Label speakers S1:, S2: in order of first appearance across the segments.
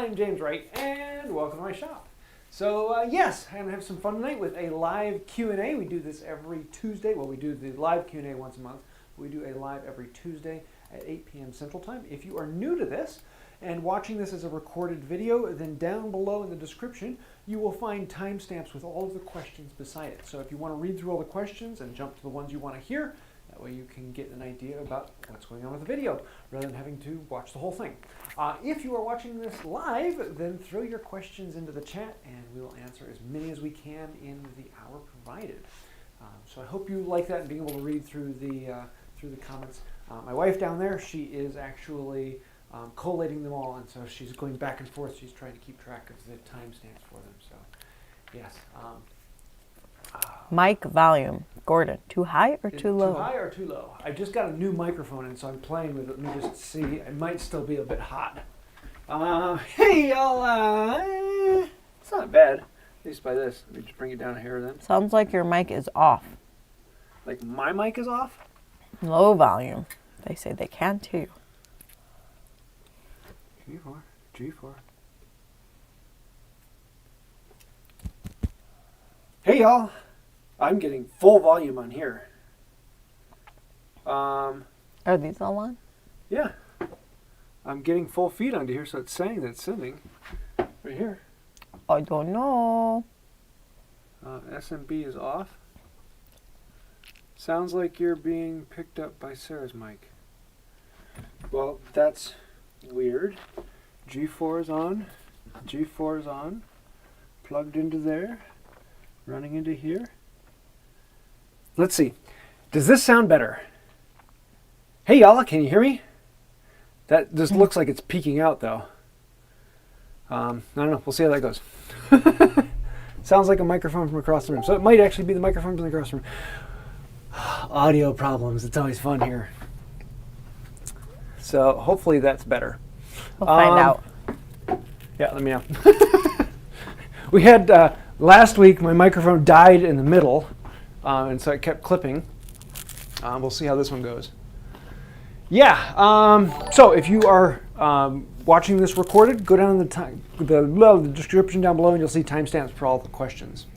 S1: I'm James Wright, and welcome to my shop. So yes, I'm going to have some fun tonight with a live Q&A. We do this every Tuesday. Well, we do the live Q&A once a month. We do a live every Tuesday at 8 p.m. Central Time. If you are new to this and watching this as a recorded video, then down below in the description, you will find timestamps with all of the questions beside it. So if you want to read through all the questions and jump to the ones you want to hear, that way you can get an idea about what's going on with the video, rather than having to watch the whole thing. If you are watching this live, then throw your questions into the chat, and we will answer as many as we can in the hour provided. So I hope you like that and being able to read through the comments. My wife down there, she is actually collating them all, and so she's going back and forth. She's trying to keep track of the timestamps for them. So yes.
S2: Mic volume, Gordon, too high or too low?
S1: Too high or too low? I just got a new microphone, and so I'm playing with it. Let me just see. It might still be a bit hot. Hey, y'all. It's not bad, at least by this. Let me just bring it down here then.
S2: Sounds like your mic is off.
S1: Like my mic is off?
S2: Low volume. They say they can too.
S1: G4, G4. Hey, y'all. I'm getting full volume on here.
S2: Are these all on?
S1: Yeah. I'm getting full feed onto here, so it's saying that it's sending. Right here.
S2: I don't know.
S1: SMB is off. Sounds like you're being picked up by Sarah's mic. Well, that's weird. G4 is on. G4 is on. Plugged into there. Running into here. Let's see. Does this sound better? Hey, y'all, can you hear me? That just looks like it's peaking out, though. I don't know. We'll see how that goes. Sounds like a microphone from across the room. So it might actually be the microphone from across the room. Audio problems. It's always fun here. So hopefully that's better.
S2: We'll find out.
S1: Yeah, let me know. We had, last week, my microphone died in the middle, and so it kept clipping. We'll see how this one goes. Yeah, so if you are watching this recorded, go down in the description down below, and you'll see timestamps for all the questions.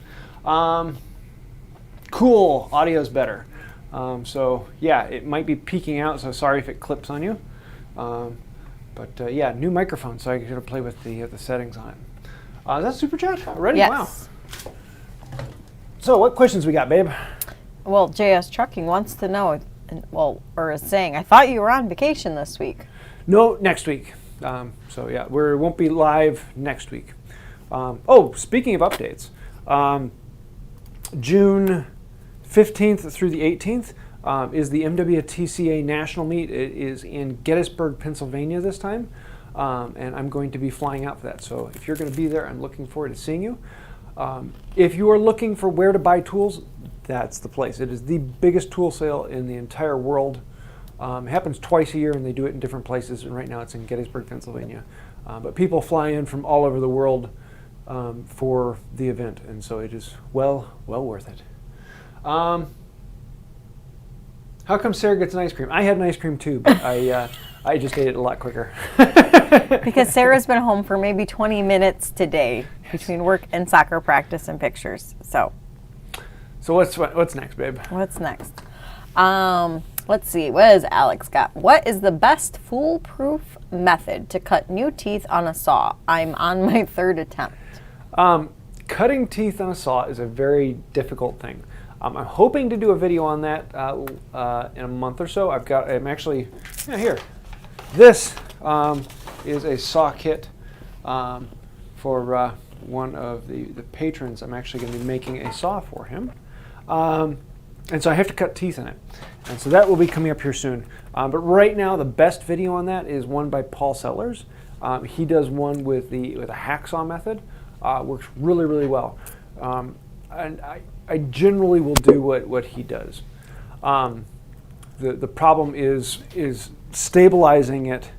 S1: Cool, audio's better. So yeah, it might be peaking out, so sorry if it clips on you. But yeah, new microphone, so I get to play with the settings on it. Is that super chat already?
S2: Yes.
S1: Wow. So what questions we got, babe?
S2: Well, JS Trucking wants to know, or is saying, I thought you were on vacation this week.
S1: No, next week. So yeah, we won't be live next week. Oh, speaking of updates, June 15th through the 18th is the MWTCA National Meet. It is in Gettysburg, Pennsylvania this time. And I'm going to be flying out for that. So if you're going to be there, I'm looking forward to seeing you. If you are looking for where to buy tools, that's the place. It is the biggest tool sale in the entire world. It happens twice a year, and they do it in different places. And right now it's in Gettysburg, Pennsylvania. But people fly in from all over the world for the event, and so it is well worth it. How come Sarah gets an ice cream? I had an ice cream too, but I just ate it a lot quicker.
S2: Because Sarah's been home for maybe 20 minutes today between work and soccer practice and pictures. So
S1: what's next, babe?
S2: What's next? Let's see. What has Alex got? What is the best foolproof method to cut new teeth on a saw? I'm on my third attempt.
S1: Cutting teeth on a saw is a very difficult thing. I'm hoping to do a video on that in a month or so. I'm actually here. This is a saw kit for one of the patrons. I'm actually going to be making a saw for him. And so I have to cut teeth in it. And so that will be coming up here soon. But right now, the best video on that is one by Paul Sellers. He does one with a hacksaw method. Works really well. And I generally will do what he does. The problem is stabilizing it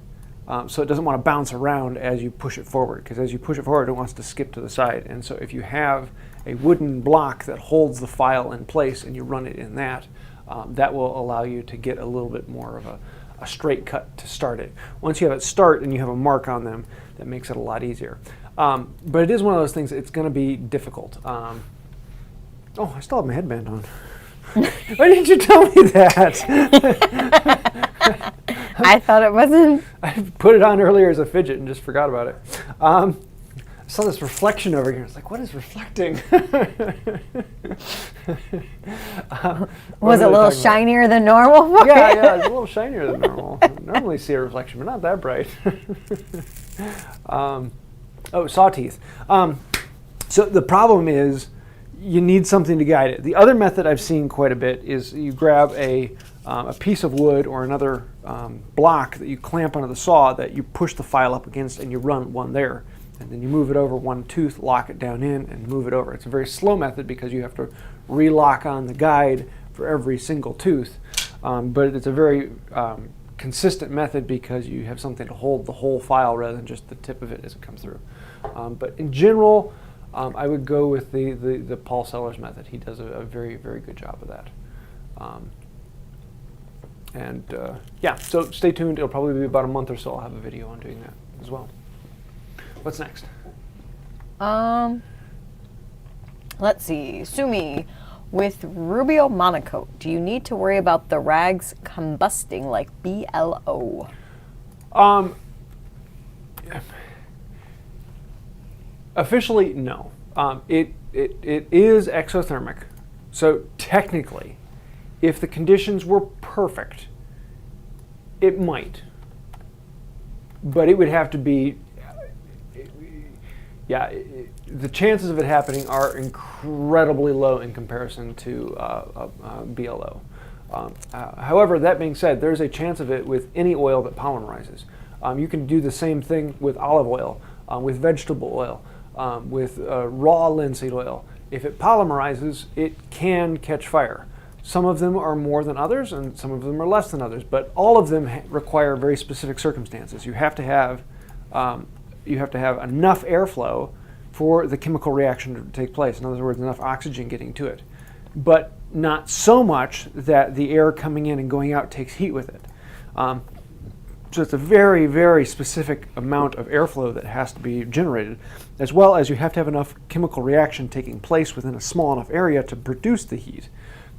S1: so it doesn't want to bounce around as you push it forward, because as you push it forward, it wants to skip to the side. And so if you have a wooden block that holds the file in place and you run it in that, that will allow you to get a little bit more of a straight cut to start it. Once you have it start and you have a mark on them, that makes it a lot easier. But it is one of those things, it's going to be difficult. Oh, I still have my headband on. Why didn't you tell me that?
S2: I thought it wasn't.
S1: I put it on earlier as a fidget and just forgot about it. I saw this reflection over here. It's like, what is reflecting?
S2: Was it a little shinier than normal for you?
S1: Yeah, it's a little shinier than normal. I normally see a reflection, but not that bright. Oh, saw teeth. So the problem is you need something to guide it. The other method I've seen quite a bit is you grab a piece of wood or another block that you clamp onto the saw that you push the file up against and you run one there. And then you move it over one tooth, lock it down in, and move it over. It's a very slow method because you have to relock on the guide for every single tooth. But it's a very consistent method because you have something to hold the whole file rather than just the tip of it as it comes through. But in general, I would go with the Paul Sellers method. He does a very, very good job of that. Yeah, so stay tuned. It'll probably be about a month or so. I'll have a video on doing that as well. What's next?
S2: Let's see. Sumi, with Rubio monocoat, do you need to worry about the rags combusting like BLO?
S1: Officially, no. It is exothermic. So technically, if the conditions were perfect, it might. But it would have to be, the chances of it happening are incredibly low in comparison to BLO. However, that being said, there's a chance of it with any oil that polymerizes. You can do the same thing with olive oil, with vegetable oil, with raw linseed oil. If it polymerizes, it can catch fire. Some of them are more than others, and some of them are less than others. But all of them require very specific circumstances. You have to have enough airflow for the chemical reaction to take place. In other words, enough oxygen getting to it, but not so much that the air coming in and going out takes heat with it. So it's a very, very specific amount of airflow that has to be generated, as well as you have to have enough chemical reaction taking place within a small enough area to produce the heat.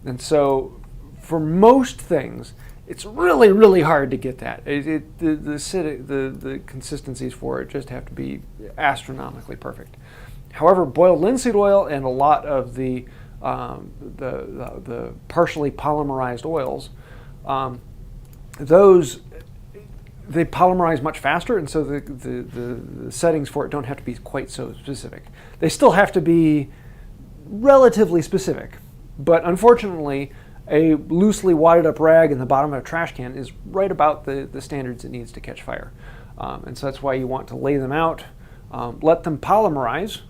S1: And so for most things, it's really, really hard to get that. The consistencies for it just have to be astronomically perfect. However, boiled linseed oil and a lot of the partially polymerized oils, they polymerize much faster, and so the settings for it don't have to be quite so specific. They still have to be relatively specific, but unfortunately, a loosely wadded up rag in the bottom of a trash can is right about the standards it needs to catch fire. And so that's why you want to lay them out, let them polymerize,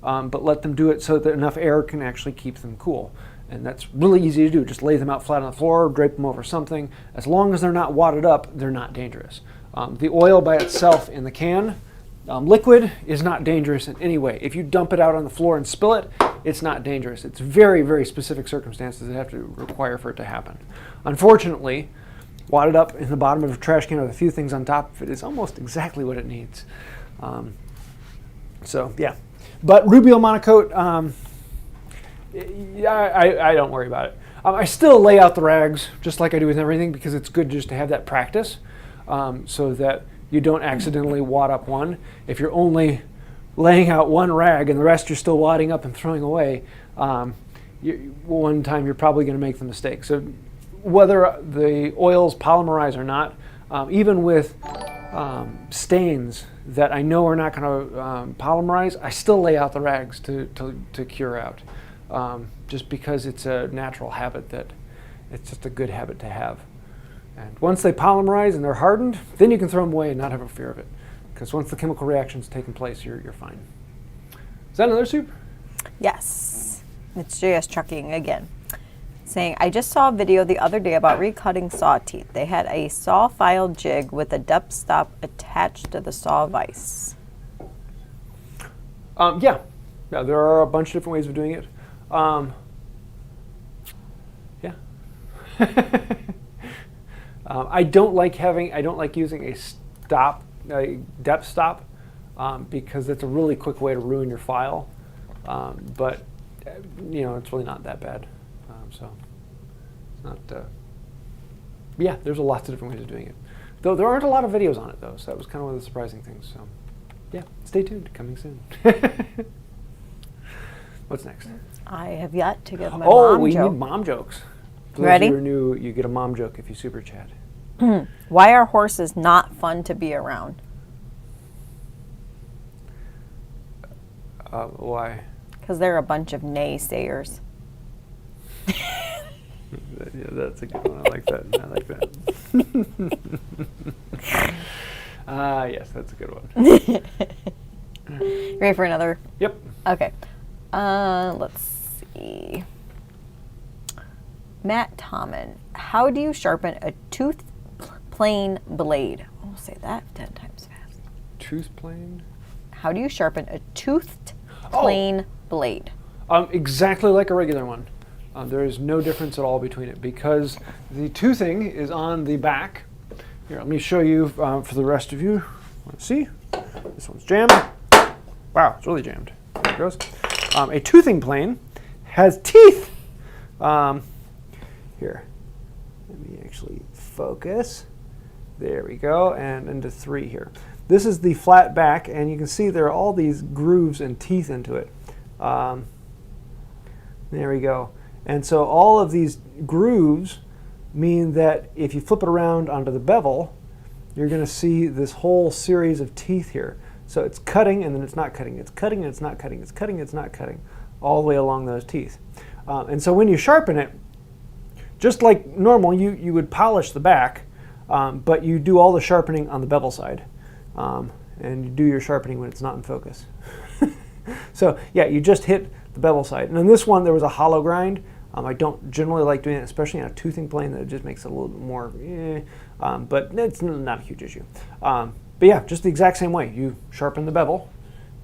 S1: but let them do it so that enough air can actually keep them cool. And that's really easy to do. Just lay them out flat on the floor, drape them over something. As long as they're not wadded up, they're not dangerous. The oil by itself in the can, liquid, is not dangerous in any way. If you dump it out on the floor and spill it, it's not dangerous. It's very, very specific circumstances that have to require for it to happen. Unfortunately, wadded up in the bottom of a trash can with a few things on top of it is almost exactly what it needs. So yeah, but Rubio monocoat, I don't worry about it. I still lay out the rags just like I do with everything because it's good just to have that practice so that you don't accidentally wad up one. If you're only laying out one rag and the rest you're still wadding up and throwing away, one time you're probably going to make the mistake. So whether the oils polymerize or not, even with stains that I know are not going to polymerize, I still lay out the rags to cure out. Just because it's a natural habit that it's just a good habit to have. And once they polymerize and they're hardened, then you can throw them away and not have a fear of it. Because once the chemical reaction's taken place, you're fine. Is that another soup?
S2: Yes. It's JS Trucking again. Saying, I just saw a video the other day about recutting saw teeth. They had a saw file jig with a depth stop attached to the saw vise.
S1: Yeah, there are a bunch of different ways of doing it. Yeah. I don't like using a depth stop because it's a really quick way to ruin your file. But it's really not that bad. So it's not. Yeah, there's lots of different ways of doing it. Though there aren't a lot of videos on it though, so that was kind of one of the surprising things. So yeah, stay tuned. Coming soon. What's next?
S2: I have yet to give my mom
S1: we
S2: joke.
S1: need mom jokes. For
S2: Ready?
S1: those of you who are new, you get a mom joke if you super chat.
S2: Why are horses not fun to be around?
S1: Why?
S2: Because they're a bunch of naysayers.
S1: Yeah, that's a good one. I like that. I like that. Yes, that's a good one.
S2: You ready for another?
S1: Yep.
S2: Okay. Let's see. Matt Tomon, how do you sharpen a tooth plane blade? I'll say that 10 times fast.
S1: Tooth plane?
S2: How do you sharpen a toothed plane blade?
S1: Exactly like a regular one. There is no difference at all between it because the toothing is on the back. Here, let me show you for the rest of you. Want to see? This one's jammed. Wow, it's really jammed. There it goes. A toothing plane has teeth. Here, let me actually focus. There we go, and into 3 here. This is the flat back, and you can see there are all these grooves and teeth into it. There we go. And so all of these grooves mean that if you flip it around onto the bevel, you're going to see this whole series of teeth here. So it's cutting and then it's not cutting. It's cutting and it's not cutting. It's cutting and it's not cutting. All the way along those teeth. And so when you sharpen it, just like normal, you would polish the back, but you do all the sharpening on the bevel side. And you do your sharpening when it's not in focus. So yeah, you just hit the bevel side. And on this one, there was a hollow grind. I don't generally like doing it, especially on a toothing plane. That just makes it a little bit more, but it's not a huge issue. But yeah, just the exact same way. You sharpen the bevel,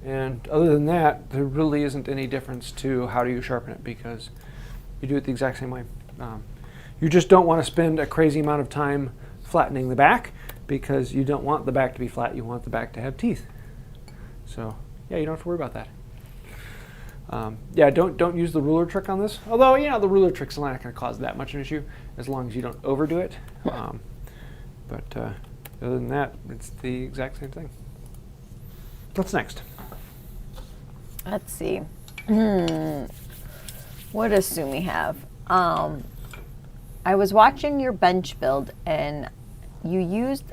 S1: and other than that, there really isn't any difference to how do you sharpen it because you do it the exact same way. You just don't want to spend a crazy amount of time flattening the back because you don't want the back to be flat. You want the back to have teeth. So yeah, you don't have to worry about that. Yeah, don't use the ruler trick on this. Although, the ruler trick's not going to cause that much of an issue as long as you don't overdo it. But other than that, it's the exact same thing. What's next?
S2: Let's see. What does Sumi have? I was watching your bench build and you used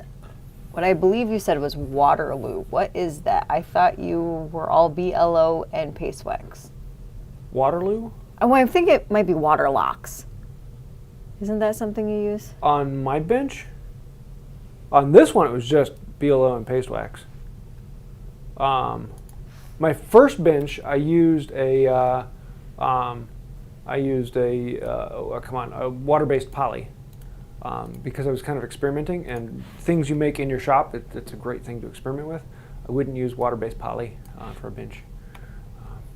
S2: what I believe you said was Waterloo. What is that? I thought you were all BLO and paste wax.
S1: Waterloo?
S2: Oh, I think it might be water locks. Isn't that something you use?
S1: On my bench? On this one, it was just BLO and paste wax. My first bench, I used a water-based poly. Because I was kind of experimenting, and things you make in your shop, it's a great thing to experiment with. I wouldn't use water-based poly for a bench.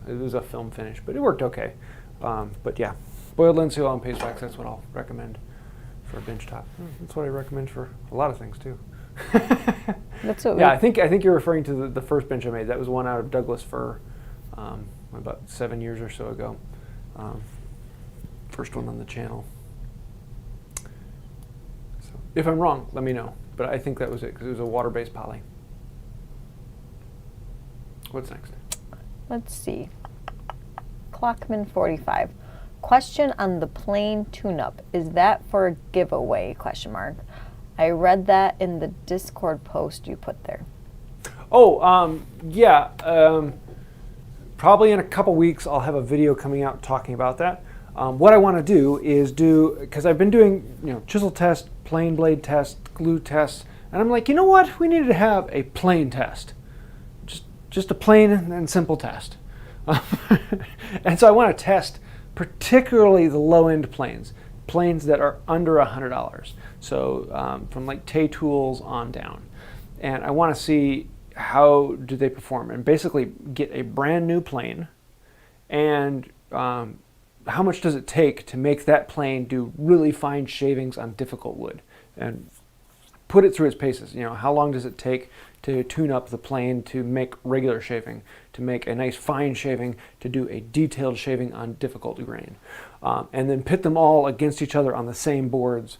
S1: It was a film finish, but it worked okay. But yeah, boiled linseed oil and paste wax, that's what I'll recommend for a bench top. That's what I recommend for a lot of things too.
S2: That's what
S1: yeah, I think you're referring to the first bench I made. That was one out of Douglas fir about 7 years or so ago. First one on the channel. If I'm wrong, let me know. But I think that was it because it was a water-based poly. What's next?
S2: Let's see. Clockman45. Question on the plane tune-up. Is that for a giveaway? ? I read that in the Discord post you put there.
S1: Oh, yeah. Probably in a couple weeks I'll have a video coming out talking about that. What I want to do is because I've been doing chisel test, plane blade test, glue test, and I'm like, you know what? We need to have a plane test. Just a plain and simple test. And so I want to test particularly the low-end planes that are under $100. So from like Tay Tools on down. And I want to see how do they perform and basically get a brand new plane and how much does it take to make that plane do really fine shavings on difficult wood? and put it through its paces. You know, how long does it take to tune up the plane, to make regular shaving, to make a nice fine shaving, to do a detailed shaving on difficult grain, and then pit them all against each other on the same boards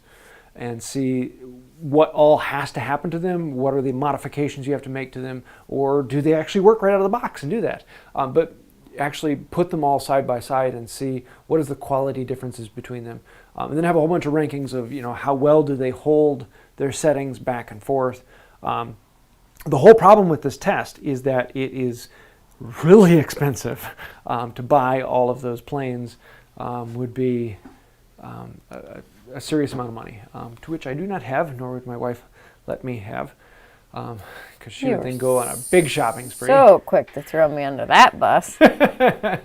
S1: and see what all has to happen to them, what are the modifications you have to make to them, or do they actually work right out of the box and do that. But actually put them all side by side and see what is the quality differences between them. And then have a whole bunch of rankings of, you know, how well do they hold their settings back and forth. The whole problem with this test is that it is really expensive. To buy all of those planes would be a serious amount of money, to which I do not have, nor would my wife let me have, because she would then go on a big shopping spree.
S2: So quick to throw me under that bus.
S1: But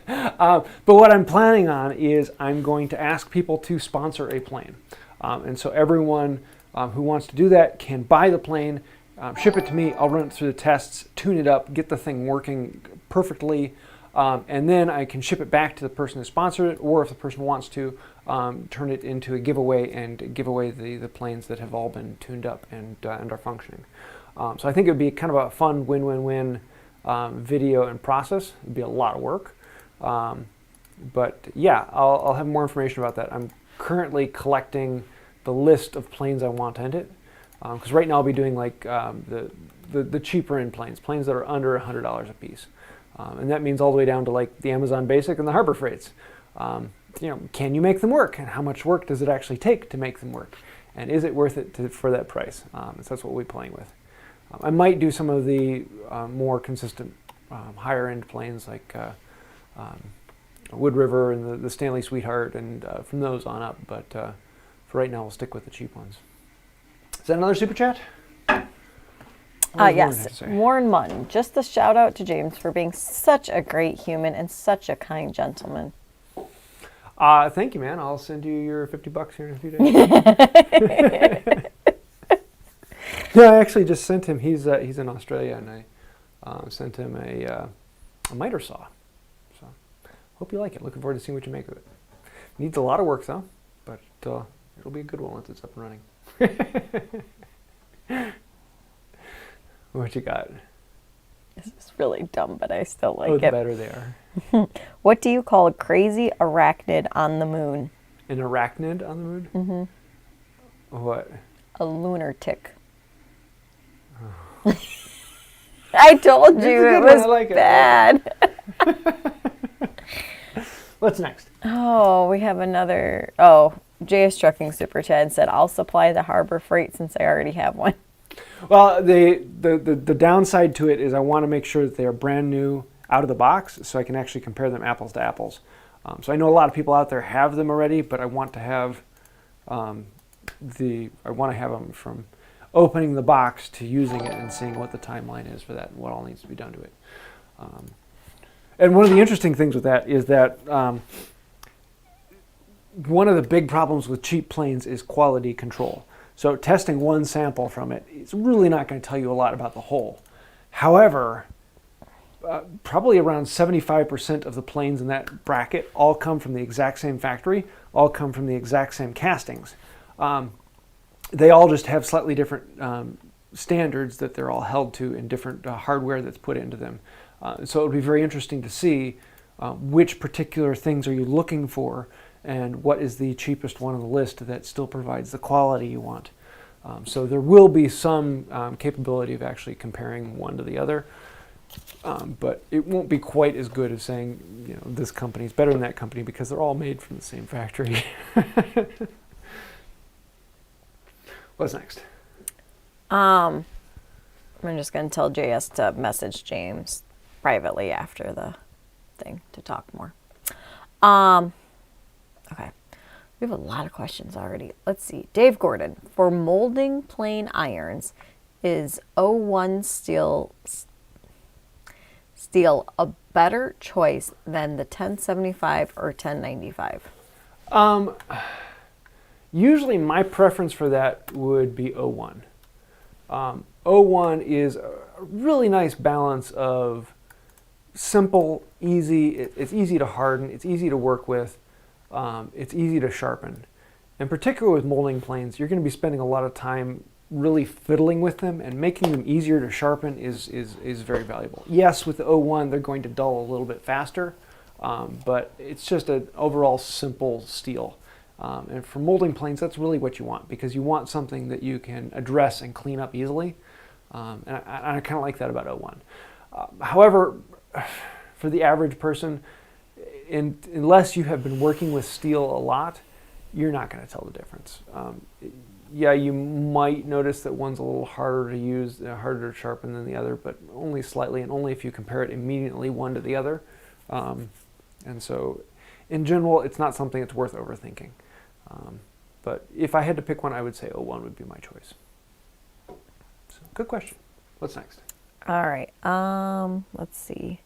S1: what I'm planning on is I'm going to ask people to sponsor a plane. And so everyone who wants to do that can buy the plane, ship it to me, I'll run it through the tests, tune it up, get the thing working perfectly, and then I can ship it back to the person who sponsored it, or if the person wants to, turn it into a giveaway and give away the planes that have all been tuned up and are functioning. So I think it would be kind of a fun win-win-win video and process. It would be a lot of work. But yeah, I'll have more information about that. I'm currently collecting the list of planes I want to edit. Because right now I'll be doing like the cheaper end planes that are under $100 a piece. And that means all the way down to like the Amazon Basic and the Harbor Freights. You know, can you make them work? And how much work does it actually take to make them work? And is it worth it for that price? So that's what we'll be playing with. I might do some of the more consistent higher end planes like Wood River and the Stanley Sweetheart, and from those on up. But for right now, we'll stick with the cheap ones. Is that another super chat?
S2: Yes, Warren Munn. Just a shout out to James for being such a great human and such a kind gentleman.
S1: Thank you, man. I'll send you your $50 here in a few days. Yeah, I actually just sent him. He's in Australia, and I sent him a miter saw. So hope you like it. Looking forward to seeing what you make of it. Needs a lot of work though, but it'll be a good one once it's up and running. What you got?
S2: This is really dumb, but I still like
S1: it.
S2: The
S1: better they are.
S2: What do you call a crazy arachnid on the moon?
S1: An arachnid on the moon?
S2: Mm-hmm.
S1: What?
S2: A lunar tick. Oh. I told you it was bad.
S1: What's next?
S2: Oh, we have another. Oh, JS Trucking Super Chad said, I'll supply the Harbor Freight since I already have one.
S1: Well, the downside to it is I want to make sure that they are brand new out of the box so I can actually compare them apples to apples. So I know a lot of people out there have them already, but I want to have them from opening the box to using it and seeing what the timeline is for that and what all needs to be done to it. And one of the interesting things with that is that one of the big problems with cheap planes is quality control. So testing one sample from it is really not going to tell you a lot about the whole. However, probably around 75% of the planes in that bracket all come from the exact same factory, all come from the exact same castings. They all just have slightly different standards that they're all held to in different hardware that's put into them. So it would be very interesting to see which particular things are you looking for and what is the cheapest one on the list that still provides the quality you want. So there will be some capability of actually comparing one to the other, but it won't be quite as good as saying, you know, this company is better than that company because they're all made from the same factory. What's next?
S2: I'm just going to tell JS to message James privately after the thing to talk more. Okay. We have a lot of questions already. Let's see. Dave Gordon, for molding plain irons, is 01 steel a better choice than the 1075 or 1095?
S1: Usually my preference for that would be 01. 01 is a really nice balance of simple, easy, it's easy to harden, it's easy to work with, it's easy to sharpen. And particularly with molding planes, you're going to be spending a lot of time really fiddling with them, and making them easier to sharpen is very valuable. Yes, with the 01, they're going to dull a little bit faster, but it's just an overall simple steel. And for molding planes, that's really what you want, because you want something that you can address and clean up easily. And I kind of like that about 01. However, for the average person, unless you have been working with steel a lot, you're not going to tell the difference. Yeah, you might notice that one's a little harder to use, harder to sharpen than the other, but only slightly, and only if you compare it immediately one to the other. And so, in general, it's not something that's worth overthinking. But if I had to pick one, I would say 01 would be my choice. So, good question. What's next?
S2: All right. Let's see.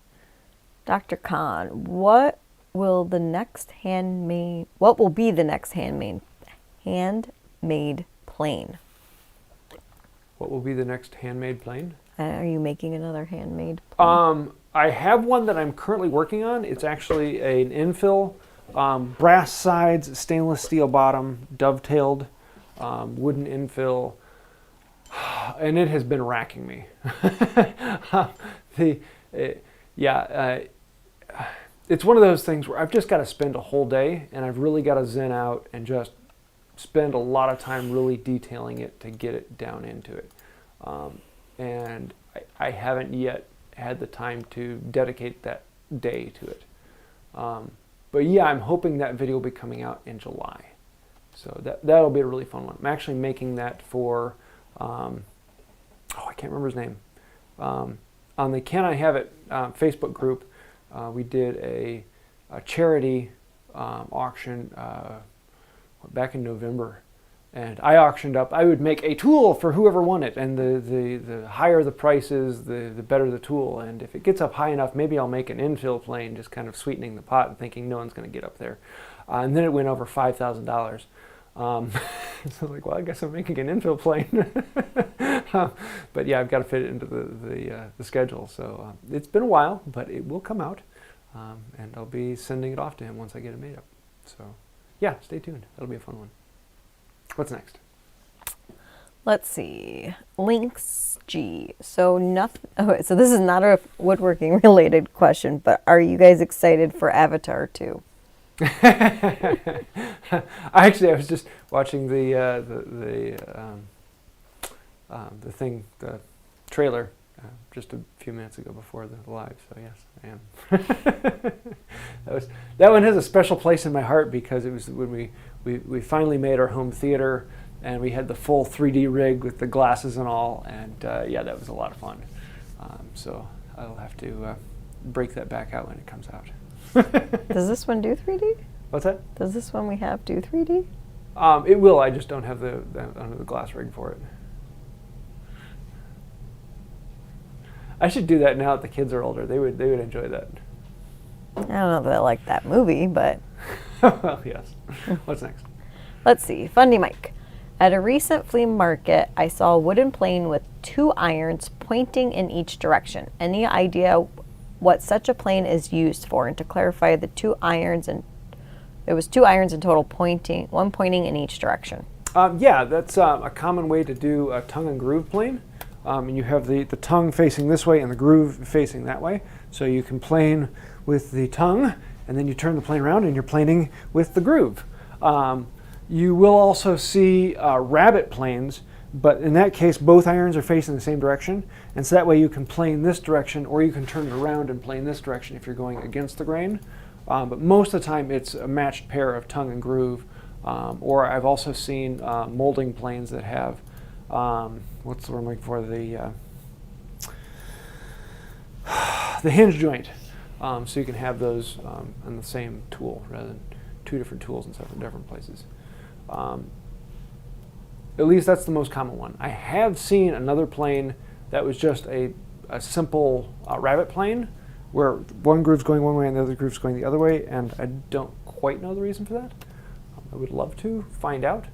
S2: Dr. Kahn, what will be the next handmade plane?
S1: What will be the next handmade plane?
S2: Are you making another handmade plane?
S1: I have one that I'm currently working on. It's actually an infill, brass sides, stainless steel bottom, dovetailed, wooden infill, and it has been racking me. It's one of those things where I've just got to spend a whole day, and I've really got to zen out and just spend a lot of time really detailing it to get it down into it. And I haven't yet had the time to dedicate that day to it. But yeah, I'm hoping that video will be coming out in July. So that'll be a really fun one. I'm actually making that for, I can't remember his name. On the Can I Have It Facebook group, we did a charity auction back in November, and I auctioned up. I would make a tool for whoever won it, and the higher the prices, the better the tool. And if it gets up high enough, maybe I'll make an infill plane, just kind of sweetening the pot and thinking no one's going to get up there. And then it went over $5,000. So like, well, I guess I'm making an infill plane. But yeah, I've got to fit it into the schedule. So it's been a while, but it will come out, and I'll be sending it off to him once I get it made up. So yeah, stay tuned. That'll be a fun one. What's next?
S2: Let's see. Lynx G. So so this is not a woodworking related question, but are you guys excited for Avatar 2?
S1: I was just watching the trailer just a few minutes ago before the live. So yes, I am. That one has a special place in my heart, because it was when we finally made our home theater, and we had the full 3D rig with the glasses and all, and yeah, that was a lot of fun. So I'll have to break that back out when it comes out.
S2: Does this one do 3D?
S1: What's that?
S2: Does this one we have do 3D?
S1: It will. I just don't have the glass rig for it. I should do that now that the kids are older. They would enjoy that.
S2: I don't know if they like that movie, but...
S1: Well, yes. What's next?
S2: Let's see. FundiMike. At a recent flea market, I saw a wooden plane with 2 irons pointing in each direction. Any idea what such a plane is used for? And to clarify, it was 2 irons in total, one pointing in each direction.
S1: Yeah, that's a common way to do a tongue and groove plane. And you have the tongue facing this way and the groove facing that way. So you can plane with the tongue, and then you turn the plane around and you're planing with the groove. You will also see rabbit planes, but in that case, both irons are facing the same direction. And so that way you can plane this direction, or you can turn it around and plane this direction if you're going against the grain. But most of the time, it's a matched pair of tongue and groove. Or I've also seen molding planes that have, what's the word I'm looking for, the hinge joint. So you can have those on the same tool rather than 2 different tools in 7 different places. At least that's the most common one. I have seen another plane that was just a simple rabbit plane, where one groove's going one way and the other groove's going the other way, and I don't quite know the reason for that. I would love to find out,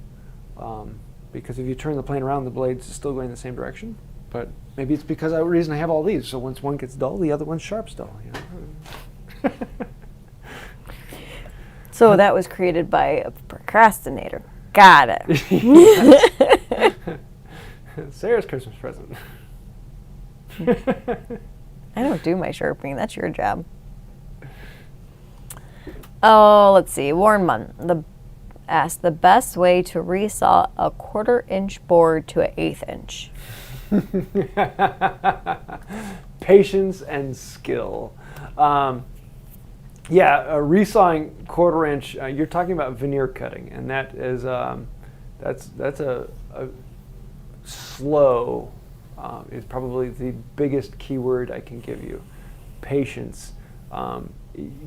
S1: because if you turn the plane around, the blade's still going the same direction. But maybe it's because of the reason I have all these, so once one gets dull, the other one's sharp still. You know?
S2: So that was created by a procrastinator. Got it.
S1: Sarah's Christmas present.
S2: I don't do my sharpening. That's your job. Oh, let's see. Warren Munn asked the best way to resaw a 1/4-inch board to an 1/8 inch.
S1: Patience and skill. Yeah, resawing 1/4 inch. You're talking about veneer cutting, and that is that's a slow. Is probably the biggest keyword I can give you. Patience.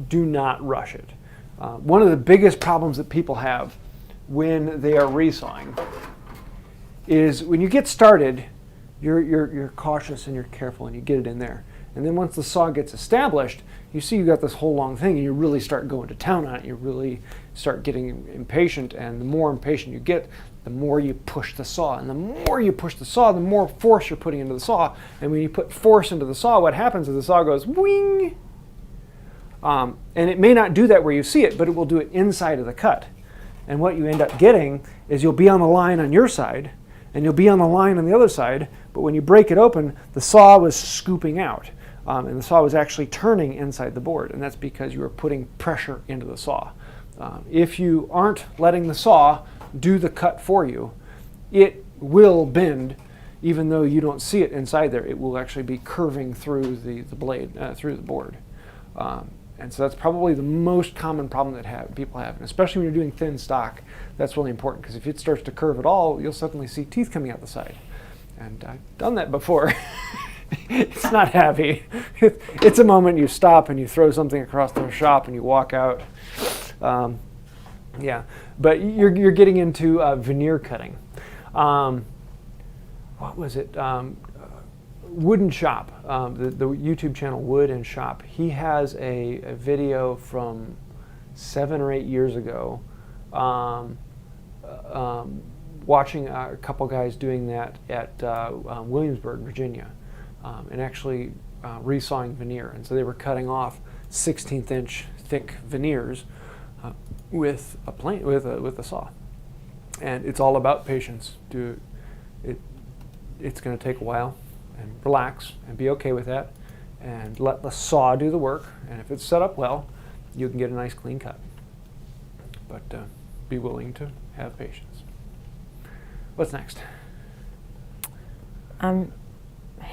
S1: Do not rush it. One of the biggest problems that people have when they are resawing is when you get started, you're cautious and you're careful and you get it in there. And then once the saw gets established, you see you got this whole long thing and you really start going to town on it. You really start getting impatient, and the more impatient you get, the more you push the saw. And the more you push the saw, the more force you're putting into the saw. And when you put force into the saw, what happens is the saw goes wing. And it may not do that where you see it, but it will do it inside of the cut. And what you end up getting is you'll be on the line on your side, and you'll be on the line on the other side, but when you break it open, the saw was scooping out. And the saw was actually turning inside the board, and that's because you were putting pressure into the saw. If you aren't letting the saw do the cut for you, it will bend, even though you don't see it inside there. It will actually be curving through the blade, through the board. And so that's probably the most common problem that people have, and especially when you're doing thin stock, that's really important, because if it starts to curve at all, you'll suddenly see teeth coming out the side. And I've done that before. It's not happy. It's a moment you stop and you throw something across the shop and you walk out. Yeah, but you're getting into veneer cutting. What was it? Wooden Shop, the YouTube channel Wood and Shop. He has a video from 7 or 8 years ago, watching a couple guys doing that at Williamsburg, Virginia, and actually resawing veneer. And so they were cutting off 16th inch thick veneers with a plane, with a saw. And it's all about patience. It's going to take a while, and relax and be okay with that, and let the saw do the work. And if it's set up well, you can get a nice clean cut. But be willing to have patience. What's next?
S2: Hang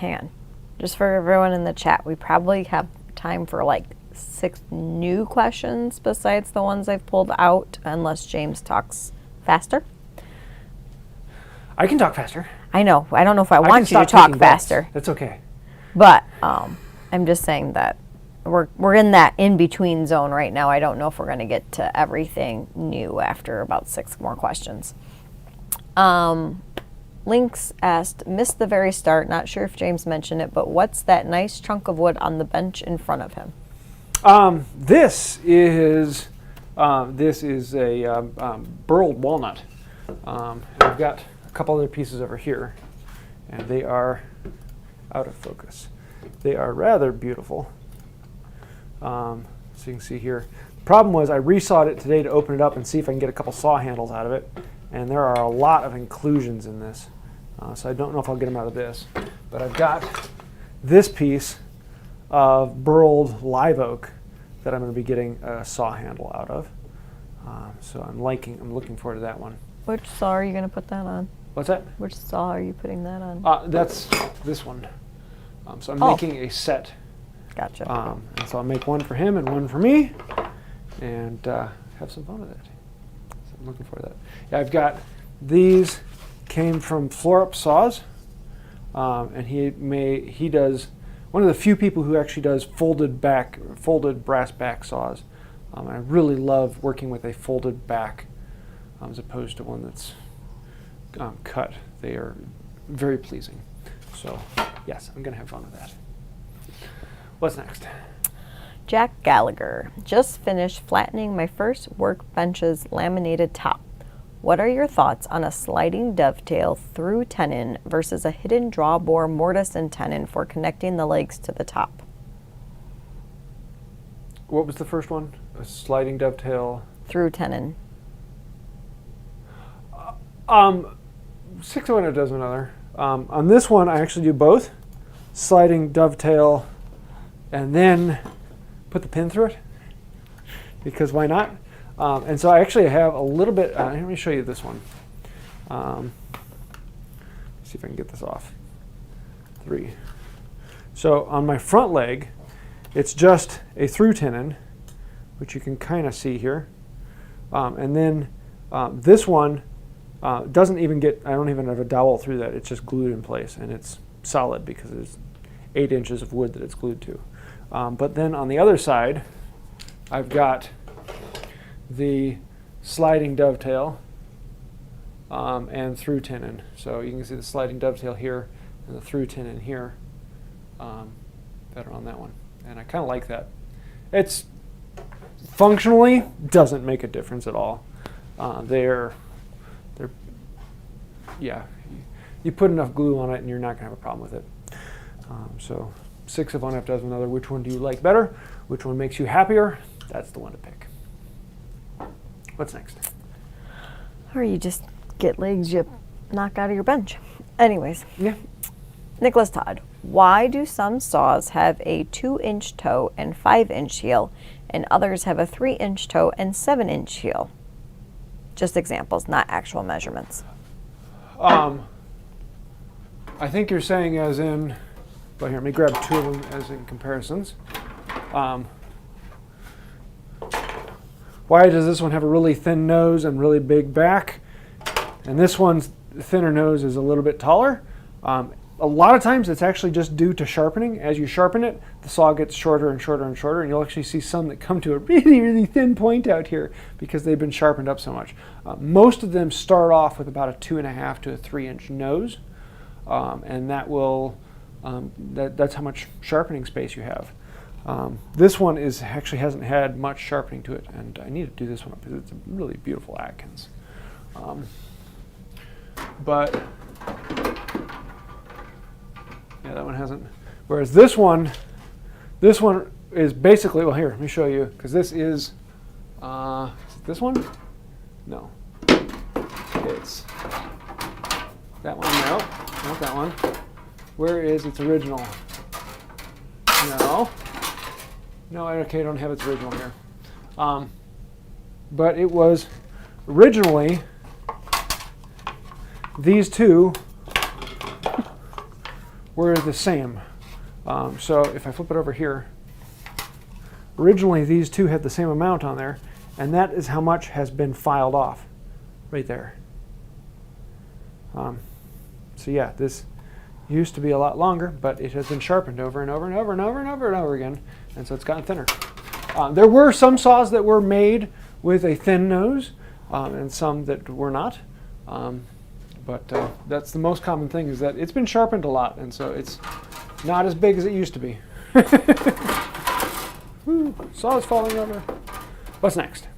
S2: on. Just for everyone in the chat, we probably have time for like 6 new questions besides the ones I've pulled out, unless James talks faster.
S1: I can talk faster.
S2: I know. I don't know if I want you to talk faster.
S1: That's okay.
S2: But I'm just saying that we're in that in-between zone right now. I don't know if we're going to get to everything new after about 6 more questions. Lynx asked, missed the very start, not sure if James mentioned it, but what's that nice chunk of wood on the bench in front of him?
S1: This is a burled walnut. I've got a couple other pieces over here, and they are out of focus. They are rather beautiful. So you can see here. The problem was I resawed it today to open it up and see if I can get a couple saw handles out of it, and there are a lot of inclusions in this. So I don't know if I'll get them out of this. But I've got this piece of burled live oak that I'm going to be getting a saw handle out of. So I'm looking forward to that one.
S2: Which saw are you going to put that on?
S1: What's that?
S2: Which saw are you putting that on?
S1: That's this one. So I'm making a set.
S2: Gotcha.
S1: And so I'll make one for him and one for me, and have some fun with it. So I'm looking forward to that. Yeah, I've got these. Came from Floor Up Saws, and he does one of the few people who actually does folded brass back saws. I really love working with a folded back as opposed to one that's cut. They are very pleasing. So yes, I'm gonna have fun with that. What's next?
S2: Jack Gallagher, just finished flattening my first workbench's laminated top. What are your thoughts on a sliding dovetail through tenon versus a hidden drawbore mortise and tenon for connecting the legs to the top?
S1: What was the first one? A sliding dovetail?
S2: Through tenon.
S1: 6 of one, a dozen another. On this one, I actually do both, sliding dovetail, and then put the pin through it, because why not? And so I actually have a little bit. Let me show you this one. See if I can get this off. 3. So on my front leg, it's just a through-tenon, which you can kind of see here. And then this one doesn't even get, I don't even have a dowel through that. It's just glued in place, and it's solid because it's 8 inches of wood that it's glued to. But then on the other side, I've got the sliding dovetail and through-tenon. So you can see the sliding dovetail here and the through-tenon here that are on that one. And I kind of like that. It's functionally doesn't make a difference at all. They're yeah, you put enough glue on it and you're not going to have a problem with it. So 6 of one, half dozen another. Which one do you like better? Which one makes you happier? That's the one to pick. What's next?
S2: Or you just get legs you knock out of your bench. Anyways.
S1: Yeah.
S2: Nicholas Todd, why do some saws have a 2-inch toe and 5-inch heel, and others have a 3-inch toe and 7-inch heel? Just examples, not actual measurements.
S1: I think you're saying as in, well, here, let me grab 2 of them as in comparisons. Why does this one have a really thin nose and really big back? And this one's thinner nose is a little bit taller. A lot of times it's actually just due to sharpening. As you sharpen it, the saw gets shorter and shorter and shorter, and you'll actually see some that come to a really, really thin point out here because they've been sharpened up so much. Most of them start off with about a 2.5 to a 3-inch nose, and that will that's how much sharpening space you have. This one actually hasn't had much sharpening to it, and I need to do this one up because it's a really beautiful Atkins. But yeah, that one hasn't. Whereas this one is basically, well, here, let me show you, because this is it this one? No. It's that one, no, not that one. Where is its original? No. No, okay, I don't have its original here. But it was originally these two were the same. So if I flip it over here, originally these two had the same amount on there, and that is how much has been filed off right there. So yeah, this used to be a lot longer, but it has been sharpened over and over and over and over and over and over again, and so it's gotten thinner. There were some saws that were made with a thin nose, and some that were not. But that's the most common thing, is that it's been sharpened a lot, and so it's not as big as it used to be. Woo, saw's falling over. What's next?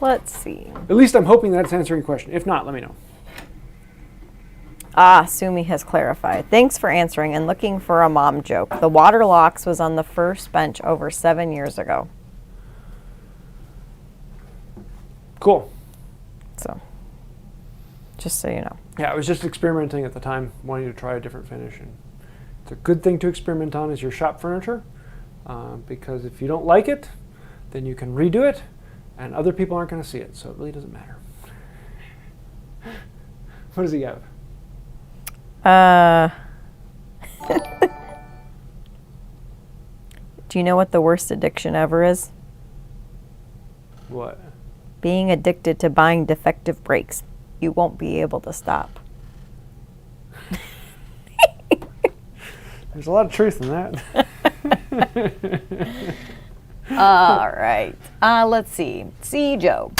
S2: Let's see.
S1: At least I'm hoping that's answering your question. If not, let me know.
S2: Sumi has clarified. Thanks for answering and looking for a mom joke. The water locks was on the first bench over 7 years ago.
S1: Cool.
S2: So, just so you know.
S1: Yeah, I was just experimenting at the time, wanting to try a different finish. And it's a good thing to experiment on is your shop furniture, because if you don't like it, then you can redo it, and other people aren't going to see it, so it really doesn't matter. What does he have?
S2: Do you know what the worst addiction ever is?
S1: What?
S2: Being addicted to buying defective brakes. You won't be able to stop.
S1: There's a lot of truth in that.
S2: All right. Let's see. See, Joe.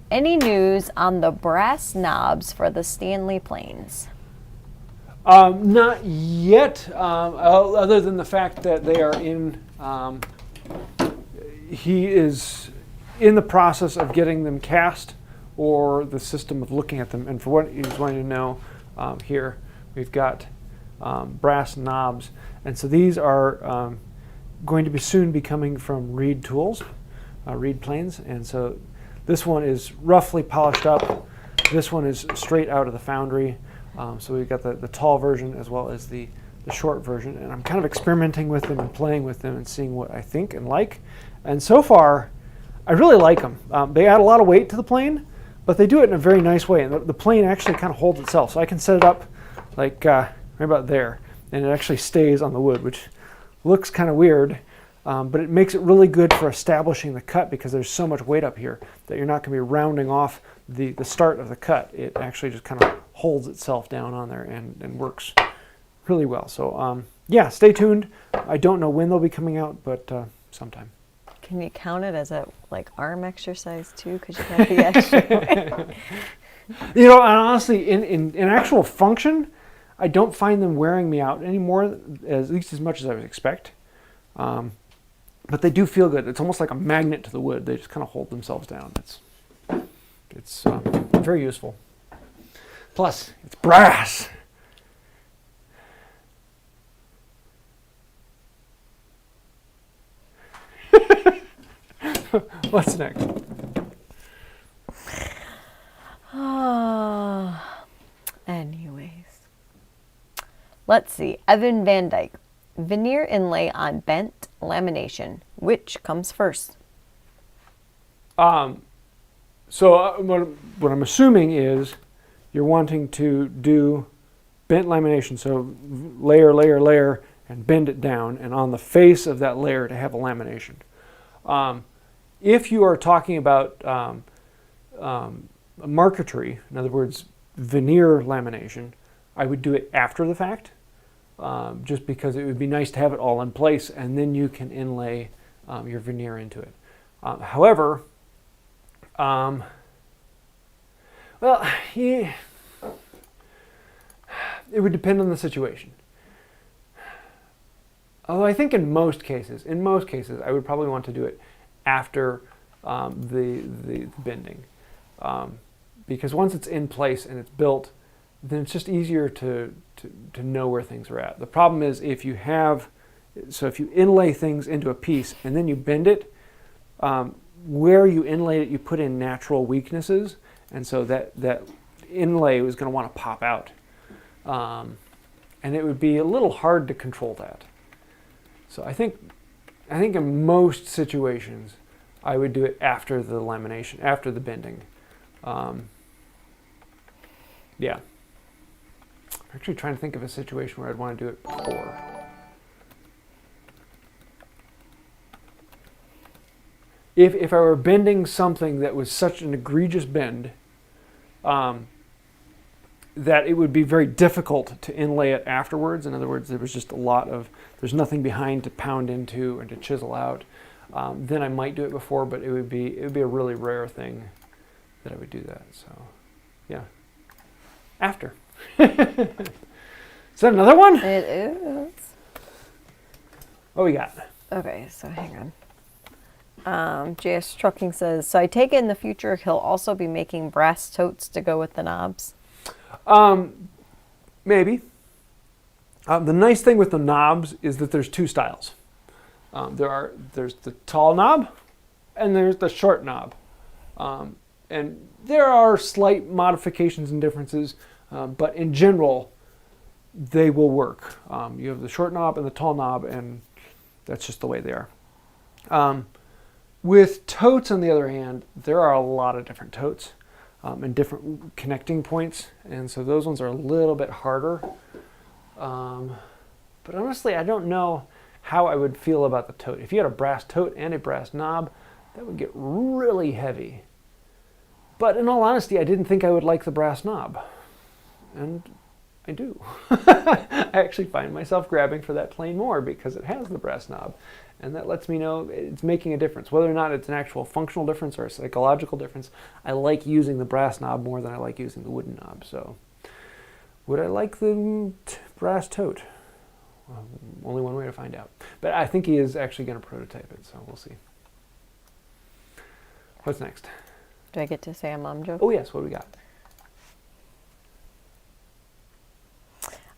S2: Any news on the brass knobs for the Stanley planes?
S1: Not yet, other than the fact that they are in, he is in the process of getting them cast, or the system of looking at them. And for what he's wanting to know, here we've got brass knobs. And so these are going to be soon be coming from Reed tools, Reed planes. And so this one is roughly polished up. This one is straight out of the foundry. So we've got the tall version as well as the short version. And I'm kind of experimenting with them and playing with them and seeing what I think and like. And so far, I really like them. They add a lot of weight to the plane, but they do it in a very nice way. And the plane actually kind of holds itself. So I can set it up like right about there. And it actually stays on the wood, which looks kind of weird. But it makes it really good for establishing the cut because there's so much weight up here that you're not going to be rounding off the start of the cut. It actually just kind of holds itself down on there and works really well. So yeah, stay tuned. I don't know when they'll be coming out, but sometime.
S2: Can you count it as a like arm exercise too? Because you got the extra.
S1: You know, and honestly, in actual function, I don't find them wearing me out anymore, at least as much as I would expect. But they do feel good. It's almost like a magnet to the wood. They just kind of hold themselves down. It's very useful. Plus, it's brass. What's next?
S2: Anyways. Let's see. Evan Van Dyke. Veneer inlay on bent lamination. Which comes first?
S1: So what I'm assuming is you're wanting to do bent lamination. So layer, layer, layer, and bend it down. And on the face of that layer to have a lamination. If you are talking about marquetry, in other words, veneer lamination, I would do it after the fact, just because it would be nice to have it all in place, and then you can inlay your veneer into it. However, well, it would depend on the situation. Although I think in most cases, I would probably want to do it after the bending, because once it's in place and it's built, then it's just easier to know where things are at. The problem is if you inlay things into a piece and then you bend it, where you inlay it, you put in natural weaknesses, and so that inlay is going to want to pop out, and it would be a little hard to control that. So I think in most situations, I would do it after the lamination, after the bending. Yeah. I'm actually trying to think of a situation where I'd want to do it before. If I were bending something that was such an egregious bend, that it would be very difficult to inlay it afterwards. In other words, there was just there's nothing behind to pound into and to chisel out. Then I might do it before, but it would be a really rare thing that I would do that. So, yeah, after. Is that another one?
S2: It is.
S1: What we got?
S2: Okay, so hang on. JS Trucking says, so I take it in the future he'll also be making brass totes to go with the knobs?
S1: Maybe. The nice thing with the knobs is that there's two styles. There's the tall knob and there's the short knob. And there are slight modifications and differences, but in general, they will work. You have the short knob and the tall knob, and that's just the way they are. With totes, on the other hand, there are a lot of different totes and different connecting points, and so those ones are a little bit harder. But honestly, I don't know how I would feel about the tote. If you had a brass tote and a brass knob, that would get really heavy. But in all honesty, I didn't think I would like the brass knob. And I do. I actually find myself grabbing for that plane more because it has the brass knob. And that lets me know it's making a difference. Whether or not it's an actual functional difference or a psychological difference, I like using the brass knob more than I like using the wooden knob. So, would I like the brass tote? Well, only one way to find out. But I think he is actually going to prototype it, so we'll see. What's next?
S2: Do I get to say a mom joke?
S1: Oh yes, what do we got?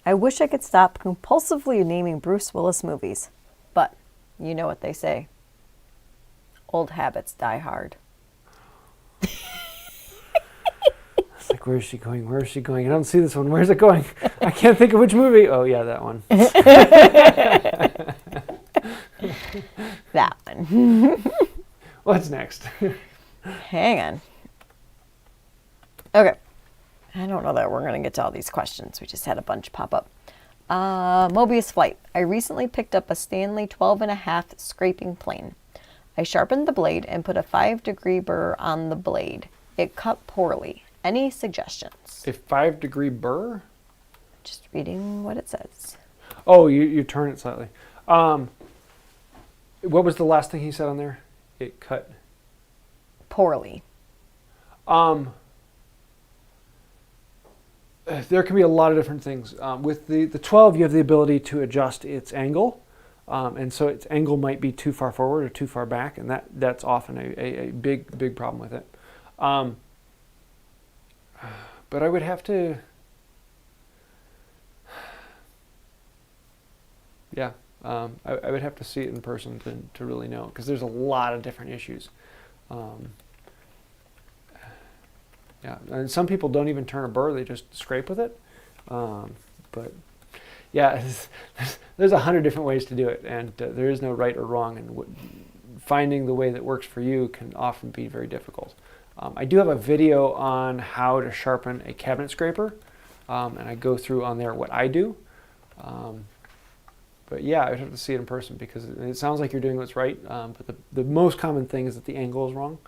S2: I wish I could stop compulsively naming Bruce Willis movies, but you know what they say. Old habits die hard.
S1: It's like, like, where's she going? Where's she going? I don't see this one. Where's it going? I can't think of which movie. Oh, yeah, that one.
S2: That one.
S1: What's next?
S2: Hang on. Okay. I don't know that we're going to get to all these questions. We just had a bunch pop up. Mobius Flight. I recently picked up a Stanley 12.5 scraping plane. I sharpened the blade and put a 5-degree burr on the blade. It cut poorly. Any suggestions?
S1: A 5-degree burr?
S2: Just reading what it says.
S1: Oh, you turn it slightly. What was the last thing he said on there? It cut
S2: poorly.
S1: There can be a lot of different things. With the 12, you have the ability to adjust its angle. And so its angle might be too far forward or too far back, and that's often a big problem with it. But I would have to, I would have to see it in person to really know, because there's a lot of different issues. Yeah, and some people don't even turn a burr; they just scrape with it. But yeah, there's 100 different ways to do it, and there is no right or wrong, and finding the way that works for you can often be very difficult. I do have a video on how to sharpen a cabinet scraper, and I go through on there what I do. But yeah, I'd have to see it in person, because it sounds like you're doing what's right, but the most common thing is that the angle is wrong.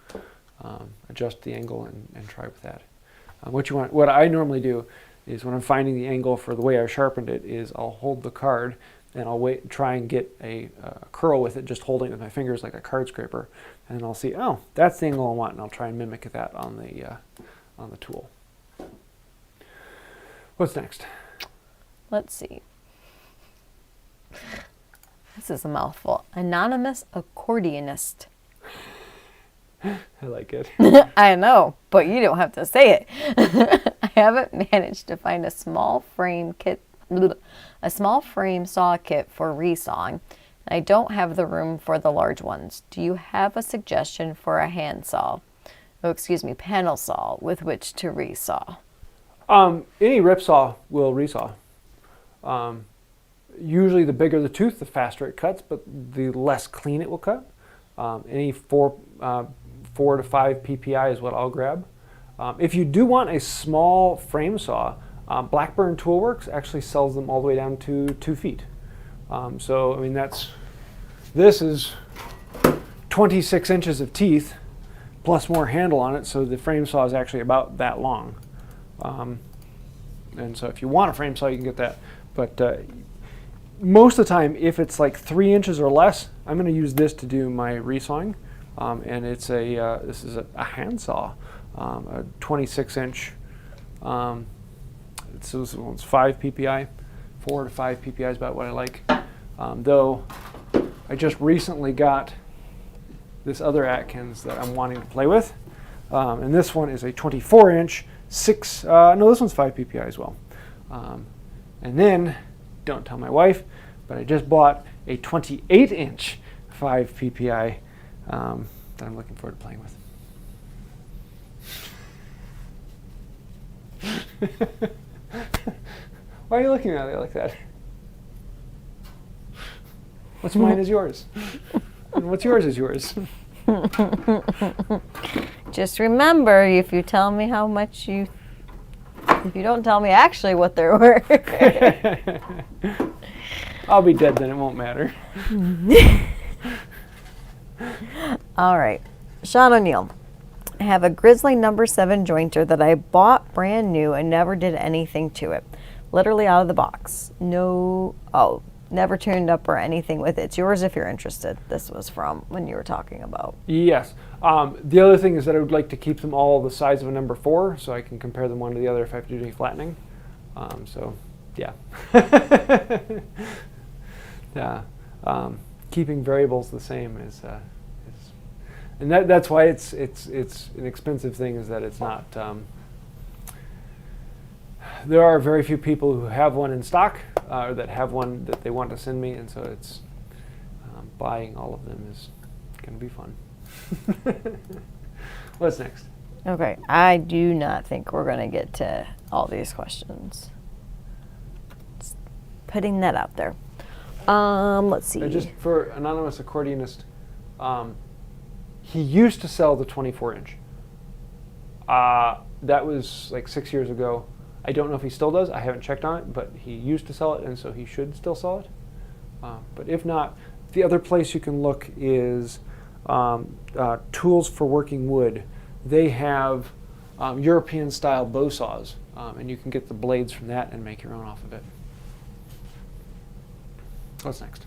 S1: Adjust the angle and try with that. What I normally do is, when I'm finding the angle for the way I sharpened it, is I'll hold the card and I'll try and get a curl with it, just holding it with my fingers like a card scraper, and then I'll see, oh, that's the angle I want, and I'll try and mimic that on the tool. What's next?
S2: Let's see. This is a mouthful. Anonymous accordionist.
S1: I like it.
S2: I know, but you don't have to say it. I haven't managed to find a small frame saw kit for resawing. I don't have the room for the large ones. Do you have a suggestion for a hand saw? Oh, excuse me, panel saw with which to resaw?
S1: Any rip saw will resaw. Usually the bigger the tooth, the faster it cuts, but the less clean it will cut. Any 4 to 5 PPI is what I'll grab. If you do want a small frame saw, Blackburn Toolworks actually sells them all the way down to 2 feet. So I mean, this is 26 inches of teeth plus more handle on it, so the frame saw is actually about that long. And so if you want a frame saw, you can get that. But most of the time, if it's like 3 inches or less, I'm going to use this to do my resawing. And it's this is a hand saw, a 26-inch. This one's 5 PPI, 4 to 5 PPI is about what I like. Though I just recently got this other Atkins that I'm wanting to play with, and this one is a 24-inch, 6. No, this one's 5 PPI as well. And then, don't tell my wife, but I just bought a 28-inch 5 PPI. That I'm looking forward to playing with. Why are you looking at it like that? What's mine is yours, and what's yours is yours.
S2: Just remember, if you tell me how much if you don't tell me actually what they're worth,
S1: I'll be dead then, it won't matter.
S2: All right, Sean O'Neill. I have a Grizzly number 7 jointer that I bought brand new and never did anything to it. Literally out of the box. Never tuned up or anything with it. It's yours if you're interested. This was from when you were talking about.
S1: Yes. The other thing is that I would like to keep them all the size of a number 4, so I can compare them one to the other if I have to do any flattening. So, yeah. Yeah. Keeping variables the same is and that's why it's an expensive thing, is that it's not. There are very few people who have one in stock, or that have one that they want to send me, and so it's buying all of them is going to be fun. What's next?
S2: Okay, I do not think we're going to get to all these questions. Just putting that out there. Let's see.
S1: Just for anonymous accordionist, he used to sell the 24-inch. That was like 6 years ago. I don't know if he still does. I haven't checked on it, but he used to sell it, and so he should still sell it. But if not, the other place you can look is Tools for Working Wood. They have European-style bow saws, and you can get the blades from that and make your own off of it. What's next?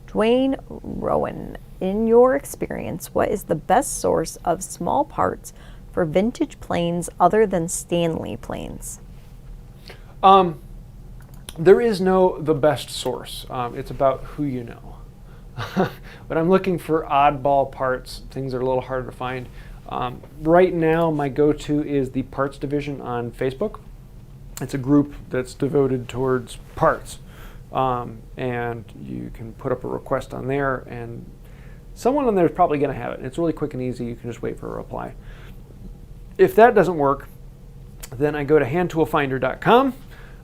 S2: Duane Roen, in your experience, what is the best source of small parts for vintage planes other than Stanley planes?
S1: There is no the best source. It's about who you know. But I'm looking for oddball parts, things that are a little harder to find. Right now, my go-to is the parts division on Facebook. It's a group that's devoted towards parts. And you can put up a request on there, and someone on there is probably going to have it. It's really quick and easy. You can just wait for a reply. If that doesn't work, then I go to handtoolfinder.com,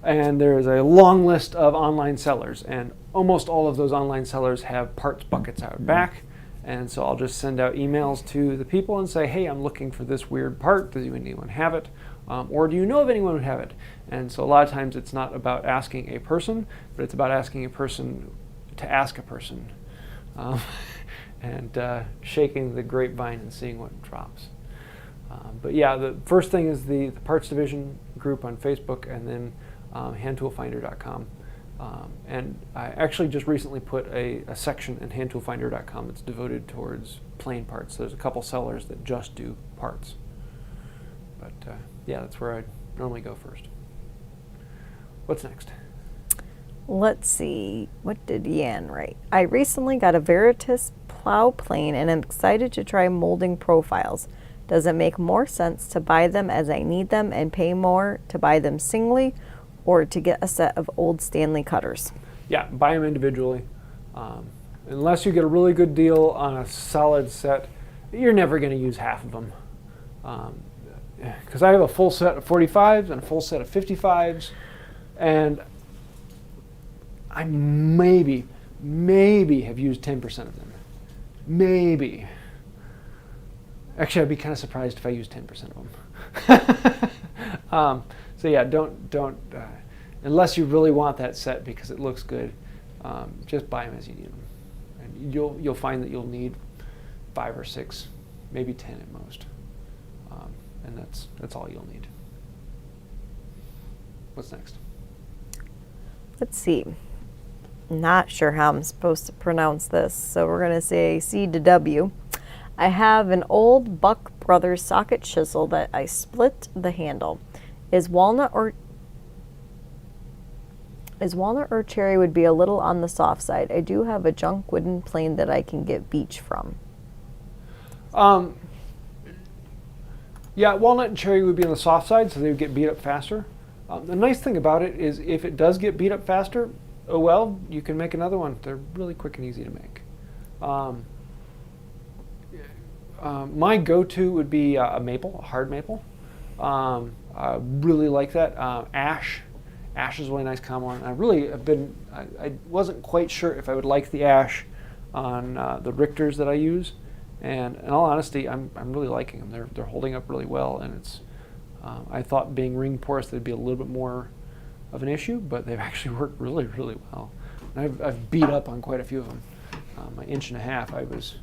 S1: and there's a long list of online sellers, and almost all of those online sellers have parts buckets out back. And so I'll just send out emails to the people and say, hey, I'm looking for this weird part. Does anyone have it? Or do you know of anyone who would have it? And so a lot of times it's not about asking a person, but it's about asking a person to ask a person. And shaking the grapevine and seeing what drops. But yeah, the first thing is the parts division group on Facebook, and then handtoolfinder.com. And I actually just recently put a section in handtoolfinder.com that's devoted towards plane parts. There's a couple sellers that just do parts. But yeah, that's where I normally go first. What's next?
S2: Let's see. What did Yan write? I recently got a Veritas plow plane and am excited to try molding profiles. Does it make more sense to buy them as I need them and pay more to buy them singly, or to get a set of old Stanley cutters?
S1: Yeah, buy them individually. Unless you get a really good deal on a solid set, you're never going to use half of them. Because I have a full set of 45s and a full set of 55s, and I maybe have used 10% of them. Maybe. Actually, I'd be kind of surprised if I used 10% of them. So yeah, don't unless you really want that set because it looks good, just buy them as you need them, and you'll find that you'll need 5 or 6, maybe 10 at most, and that's all you'll need. What's next?
S2: Let's see. Not sure how I'm supposed to pronounce this, so we're going to say C to W. I have an old Buck Brothers socket chisel that I split the handle. Is walnut or cherry would be a little on the soft side. I do have a junk wooden plane that I can get beech from. Yeah, walnut and cherry would be on the soft side, so they would get beat up faster. The nice thing about it is if it does get beat up faster, oh well, you can make another one. They're really quick and easy to make. My go-to would be a maple, a hard maple. I really like that. Ash is a really nice common one. I wasn't quite sure if I would like the ash on the Richters that I use, and in all honesty, I'm really liking them. They're holding up really well, and it's. I thought being ring porous they'd be a little bit more of an issue, but they've actually worked really, really well. And I've beat up on quite a few of them. My 1.5 inch, I was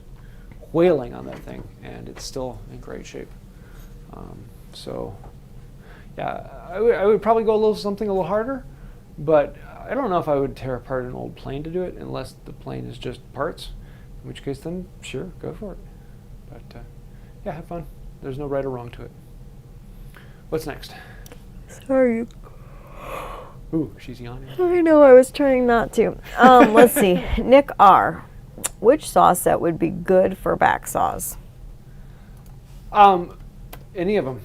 S2: whaling on that thing, and it's still in great shape. So, yeah, I would probably go something a little harder, but I don't know if I would tear apart an old plane to do it unless the plane is just parts, in which case then, sure, go for it. But, yeah, have fun. There's no right or wrong to it. What's next? Sorry.
S1: Ooh, she's yawning.
S2: I know, I was trying not to. Let's see. Nick R. Which saw set would be good for back saws?
S1: Any of them.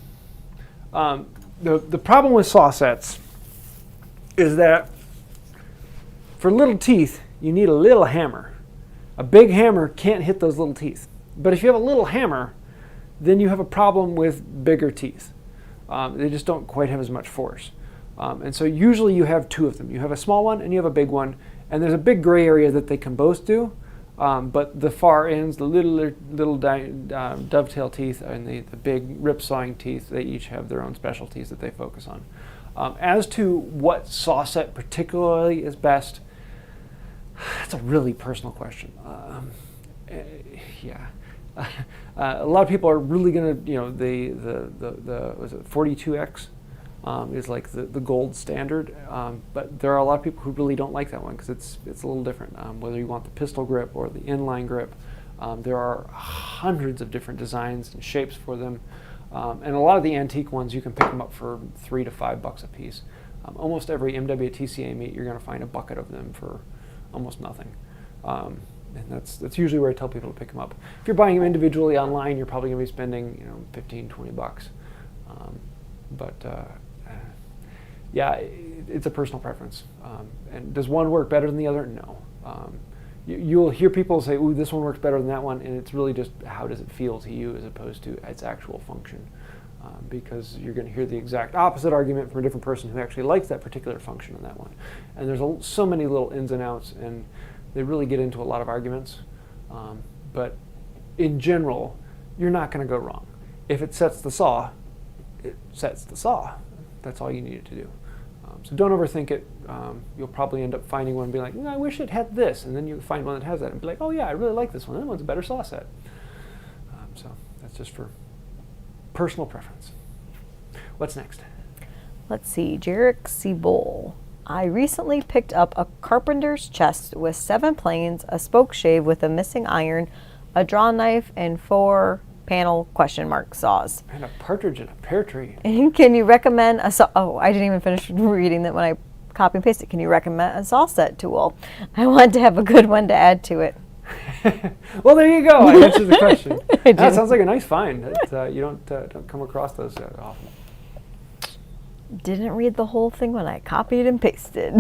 S1: The problem with saw sets is that for little teeth, you need a little hammer. A big hammer can't hit those little teeth. But if you have a little hammer, then you have a problem with bigger teeth. They just don't quite have as much force. And so usually you have two of them. You have a small one and you have a big one, and there's a big gray area that they can both do. But the far ends, the little dovetail teeth and the big rip sawing teeth, they each have their own specialties that they focus on. As to what saw set particularly is best, that's a really personal question. Yeah. A lot of people are really going to, you know, the was it 42X is like the gold standard, but there are a lot of people who really don't like that one because it's a little different. Whether you want the pistol grip or the inline grip, there are hundreds of different designs and shapes for them, and a lot of the antique ones you can pick them up for $3 to $5 a piece. Almost every MWTCA meet you're going to find a bucket of them for almost nothing. And that's usually where I tell people to pick them up. If you're buying them individually online, you're probably going to be spending, you know, $15, $20. Yeah, it's a personal preference. And does one work better than the other? No. You'll hear people say, "Ooh, this one works better than that one," and it's really just how does it feel to you as opposed to its actual function. Because you're going to hear the exact opposite argument from a different person who actually likes that particular function in that one. And there's so many little ins and outs, and they really get into a lot of arguments. But in general, you're not going to go wrong. If it sets the saw, it sets the saw. That's all you need it to do. So don't overthink it. You'll probably end up finding one and be like, I wish it had this. And then you find one that has that and be like, oh yeah, I really like this one. That one's a better saw set. So that's just for personal preference. What's next?
S2: Let's see, Jarik C-Bol. I recently picked up a carpenter's chest with 7 planes, a spoke shave with a missing iron, a draw knife, and 4 panel ? Saws.
S1: And a partridge in a pear tree.
S2: And can you recommend a saw? Oh, I didn't even finish reading that when I copy and pasted. Can you recommend a saw set tool? I want to have a good one to add to it.
S1: Well, there you go. I answered the question. That sounds like a nice find. You don't come across those often.
S2: Didn't read the whole thing when I copied and pasted.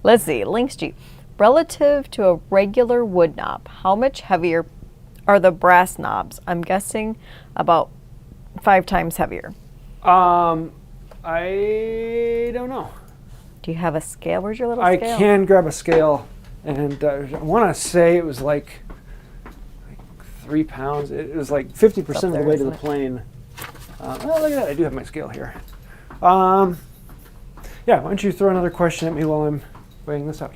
S2: Let's see, Lynx G. Relative to a regular wood knob, how much heavier are the brass knobs? I'm guessing about 5 times heavier.
S1: I don't know.
S2: Do you have a scale? Where's your little scale?
S1: I can grab a scale, and I want to say it was like 3 pounds. It was like 50% of the way to the plane. Oh, look at that. I do have my scale here. Yeah, why don't you throw another question at me while I'm weighing this out.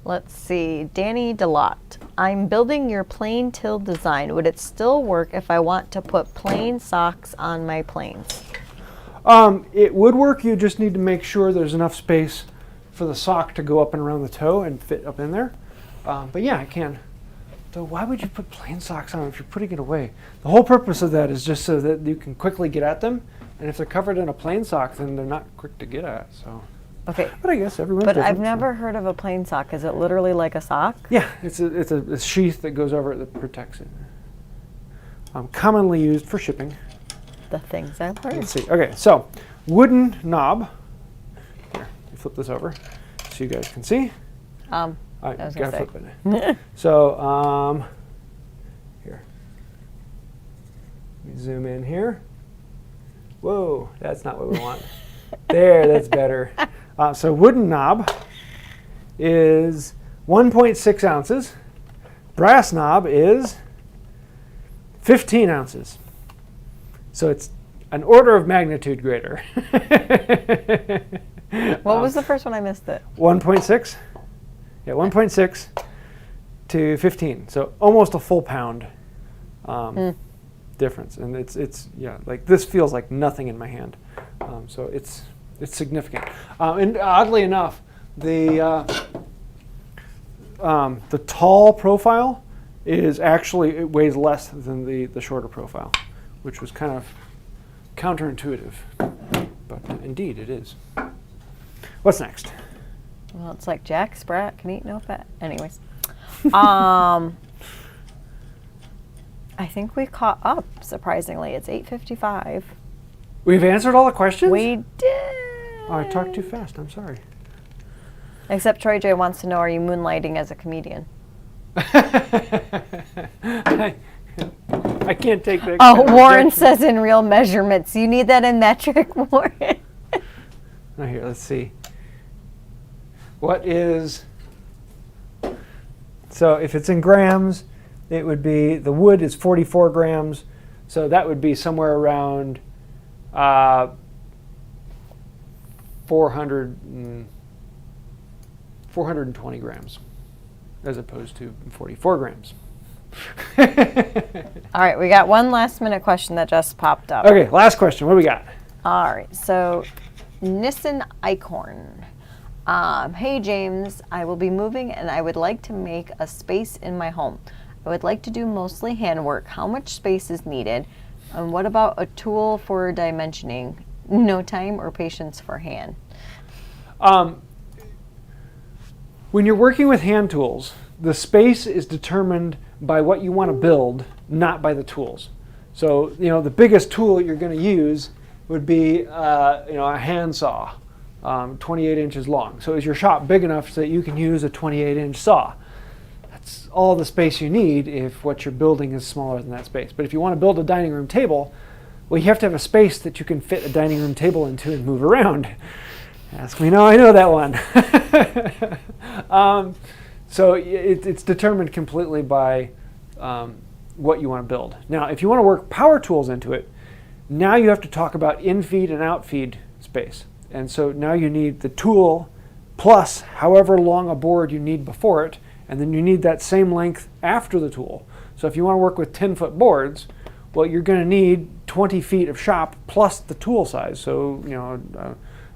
S2: Let's see. Danny Delot. I'm building your plain till design. Would it still work if I want to put plain socks on my planes?
S1: It would work. You just need to make sure there's enough space for the sock to go up and around the toe and fit up in there. But yeah, it can. So why would you put plain socks on if you're putting it away? The whole purpose of that is just so that you can quickly get at them. And if they're covered in a plain sock, then they're not quick to get at. So.
S2: Okay.
S1: But I guess everyone's
S2: But
S1: different,
S2: I've never heard of a plain sock. Is it literally like a sock?
S1: Yeah, it's a sheath that goes over it that protects it. Commonly used for shipping.
S2: The things I've learned.
S1: Let's see. Okay, so wooden knob. Here, you flip this over so you guys can see.
S2: I was gonna say.
S1: Flip it. So here. Let me zoom in here. Whoa, that's not what we want. There, that's better. So wooden knob is 1.6 ounces. Brass knob is 15 ounces. So it's an order of magnitude greater.
S2: What was the first one? I missed it.
S1: 1.6. Yeah, 1.6 to 15. So almost a full pound difference. And it's yeah, like this feels like nothing in my hand. So it's significant. And oddly enough, the tall profile is actually, it weighs less than the shorter profile, which was kind of counterintuitive. But indeed, it is. What's next?
S2: Well, it's like Jack Sprat can eat no fat. Anyways. I think we caught up, surprisingly. It's 8:55.
S1: We've answered all the questions?
S2: We did.
S1: Oh, I talked too fast. I'm sorry.
S2: Except Troy J wants to know, are you moonlighting as a comedian?
S1: I can't take that.
S2: Oh,
S1: kind of
S2: Warren
S1: rejection.
S2: says in real measurements. You need that in metric, Warren.
S1: Now here, let's see. What is, so if it's in grams, it would be, the wood is 44 grams, so that would be somewhere around 420 grams, as opposed to 44 grams.
S2: All right, we got one last minute question that just popped up.
S1: Okay, last question. What do we got?
S2: All right, so Nissen Eichorn. Hey James, I will be moving and I would like to make a space in my home. I would like to do mostly handwork. How much space is needed? And what about a tool for dimensioning? No time or patience for hand.
S1: When you're working with hand tools, the space is determined by what you want to build, not by the tools. So, the biggest tool you're going to use would be, a handsaw, 28 inches long. So is your shop big enough so that you can use a 28-inch saw? That's all the space you need if what you're building is smaller than that space. But if you want to build a dining room table, well, you have to have a space that you can fit a dining room table into and move around. Ask me now, I know that one. So it's determined completely by what you want to build. Now, if you want to work power tools into it, now you have to talk about in-feed and out-feed space. And so now you need the tool plus however long a board you need before it, and then you need that same length after the tool. So if you want to work with 10-foot boards, well, you're going to need 20 feet of shop plus the tool size. So,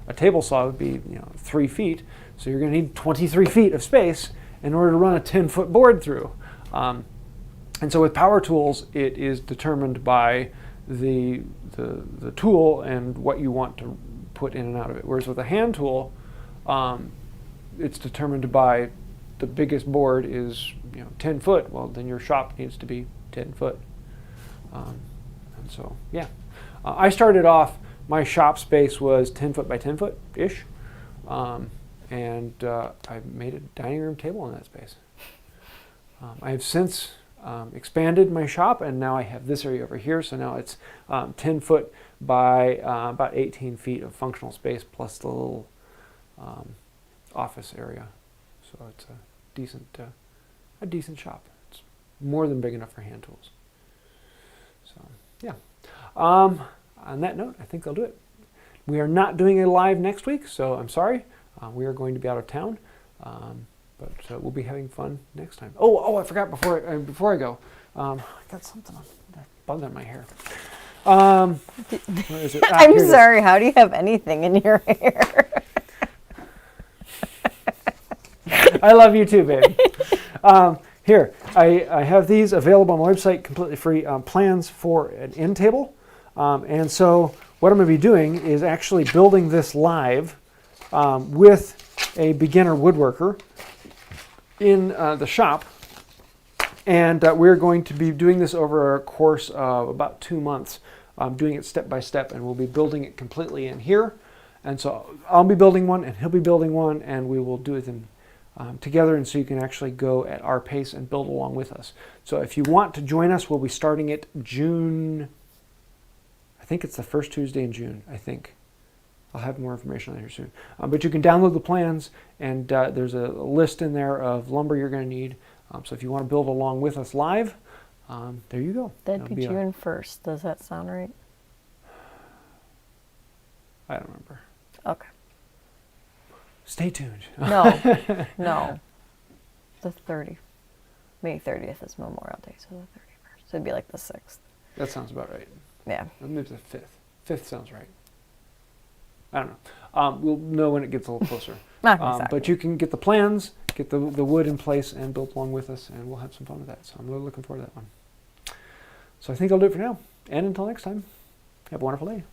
S1: a table saw would be 3 feet. So you're going to need 23 feet of space in order to run a 10-foot board through. And so with power tools, it is determined by the tool and what you want to put in and out of it. Whereas with a hand tool, it's determined by the biggest board is 10 foot. Well, then your shop needs to be 10 foot. And so, yeah. I started off, my shop space was 10 foot by 10 foot ish. And I made a dining room table in that space. I have since expanded my shop, and now I have this area over here. So now it's 10 foot by about 18 feet of functional space plus the little office area. So it's a decent shop. It's more than big enough for hand tools. So yeah. On that note, I think I'll do it. We are not doing a live next week, so I'm sorry. We are going to be out of town, but we'll be having fun next time. Oh! I forgot before I go. I got something on that bug on my hair. Where is it?
S2: I'm sorry. How do you have anything in your hair?
S1: I love you too, baby. Here, I have these available on my website, completely free, plans for an end table. And so what I'm going to be doing is actually building this live with a beginner woodworker in the shop. And we're going to be doing this over a course of about 2 months, doing it step by step, and we'll be building it completely in here. And so I'll be building one, and he'll be building one, and we will do it together, and so you can actually go at our pace and build along with us. So if you want to join us, we'll be starting it June, I think it's the first Tuesday in June, I think. I'll have more information on here soon. But you can download the plans, and there's a list in there of lumber you're going to need. So if you want to build along with us live, there you go.
S2: That'd be June 1st. Does that sound right?
S1: I don't remember.
S2: Okay.
S1: Stay tuned.
S2: No. The 30th. May 30th is Memorial Day, so the 31st. So it'd be like the 6th.
S1: That sounds about right.
S2: Yeah.
S1: Maybe the 5th. 5th sounds right. I don't know. We'll know when it gets a little closer.
S2: Not exactly.
S1: But you can get the plans, get the wood in place, and build along with us, and we'll have some fun with that. So I'm really looking forward to that one. So I think I'll do it for now. And until next time, have a wonderful day.